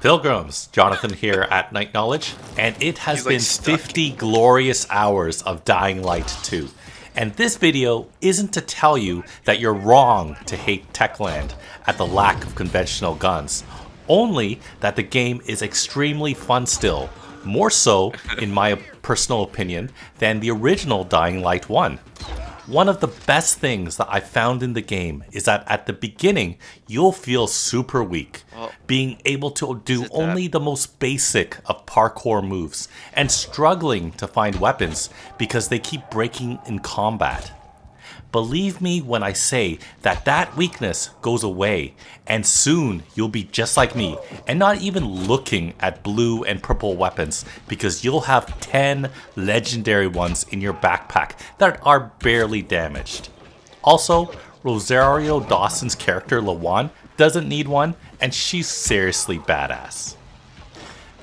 Pilgrims, Jonathan here at Night Knowledge, and it has been stuck. 50 glorious hours of Dying Light 2. And this video isn't to tell you that you're wrong to hate Techland at the lack of conventional guns, only that the game is extremely fun still, more so, in my personal opinion, than the original Dying Light 1. One of the best things that I found in the game is that at the beginning, you'll feel super weak, being able to do only the most basic of parkour moves, and struggling to find weapons because they keep breaking in combat. Believe me when I say that that weakness goes away, and soon you'll be just like me, and not even looking at blue and purple weapons because you'll have 10 legendary ones in your backpack that are barely damaged. Also, Rosario Dawson's character Lawan doesn't need one, and she's seriously badass.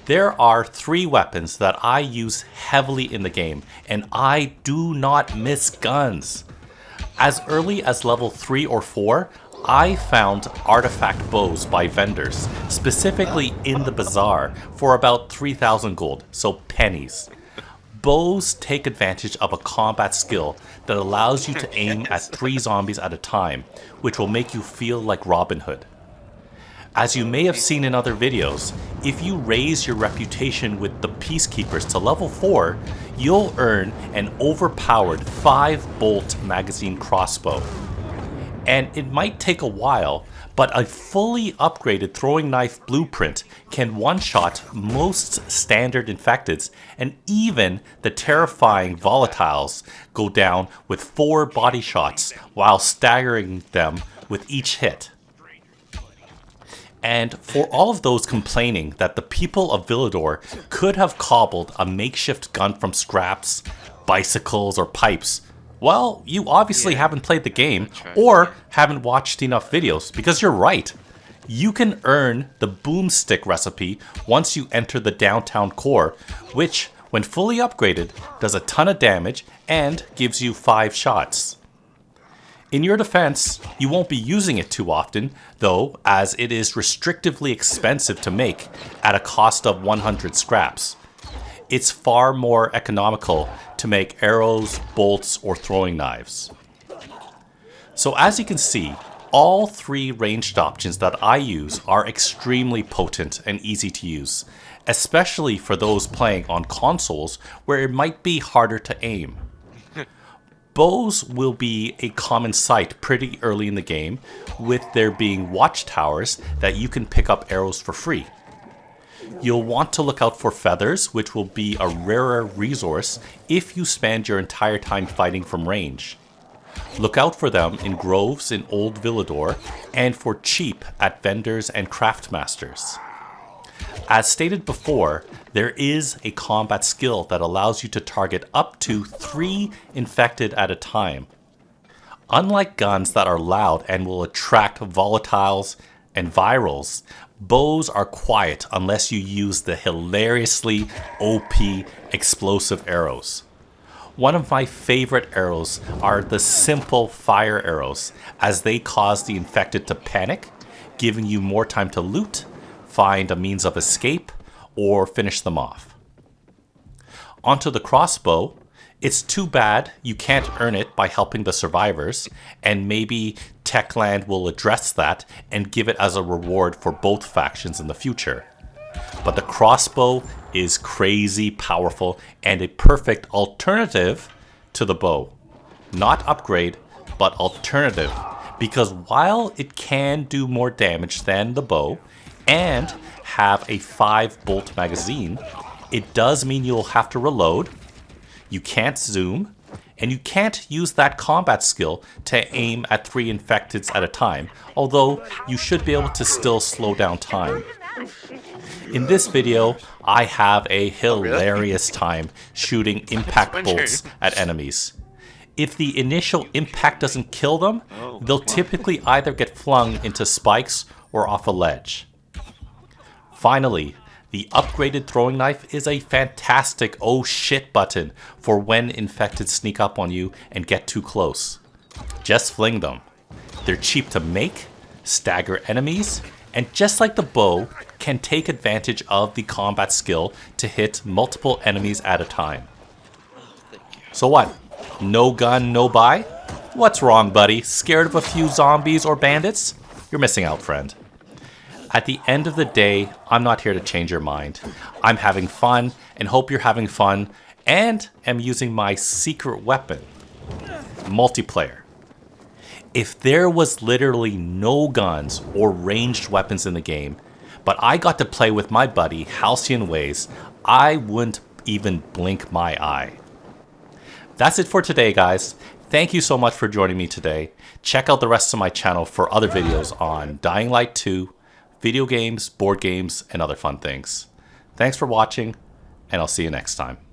There are 3 weapons that I use heavily in the game, and I do not miss guns. As early as level 3 or 4, I found artifact bows by vendors, specifically in the bazaar, for about 3,000 gold, so pennies. Bows take advantage of a combat skill that allows you to aim at 3 zombies at a time, which will make you feel like Robin Hood. As you may have seen in other videos, if you raise your reputation with the Peacekeepers to level 4, you'll earn an overpowered 5-bolt magazine crossbow. And it might take a while, but a fully upgraded throwing knife blueprint can one-shot most standard infecteds, and even the terrifying volatiles go down with 4 body shots while staggering them with each hit. And for all of those complaining that the people of Villador could have cobbled a makeshift gun from scraps, bicycles, or pipes, well, you obviously haven't played the game or haven't watched enough videos, because you're right. You can earn the Boomstick Recipe once you enter the downtown core, which, when fully upgraded, does a ton of damage and gives you 5 shots. In your defense, you won't be using it too often, though, as it is restrictively expensive to make at a cost of 100 scraps. It's far more economical to make arrows, bolts, or throwing knives. So as you can see, all 3 ranged options that I use are extremely potent and easy to use, especially for those playing on consoles where it might be harder to aim. Bows will be a common sight pretty early in the game, with there being watchtowers that you can pick up arrows for free. You'll want to look out for feathers, which will be a rarer resource if you spend your entire time fighting from range. Look out for them in groves in Old Villador, and for cheap at vendors and craftmasters. As stated before, there is a combat skill that allows you to target up to 3 infected at a time. Unlike guns that are loud and will attract volatiles and virals, bows are quiet unless you use the hilariously OP explosive arrows. One of my favorite arrows are the simple fire arrows, as they cause the infected to panic, giving you more time to loot, find a means of escape, or finish them off. Onto the crossbow. It's too bad you can't earn it by helping the survivors, and maybe Techland will address that and give it as a reward for both factions in the future. But the crossbow is crazy powerful and a perfect alternative to the bow. Not upgrade, but alternative, because while it can do more damage than the bow and have a 5-bolt magazine, it does mean you'll have to reload, you can't zoom, and you can't use that combat skill to aim at 3 infecteds at a time, although you should be able to still slow down time. In this video, I have a hilarious time shooting impact bolts at enemies. If the initial impact doesn't kill them, they'll typically either get flung into spikes or off a ledge. Finally, the upgraded throwing knife is a fantastic oh shit button for when infected sneak up on you and get too close. Just fling them. They're cheap to make, stagger enemies, and just like the bow, can take advantage of the combat skill to hit multiple enemies at a time. So what? No gun, no buy? What's wrong, buddy? Scared of a few zombies or bandits? You're missing out, friend. At the end of the day, I'm not here to change your mind. I'm having fun and hope you're having fun, and am using my secret weapon, multiplayer. If there was literally no guns or ranged weapons in the game, but I got to play with my buddy Halcyon Ways, I wouldn't even blink my eye. That's it for today, guys. Thank you so much for joining me today. Check out the rest of my channel for other videos on Dying Light 2, video games, board games, and other fun things. Thanks for watching, and I'll see you next time.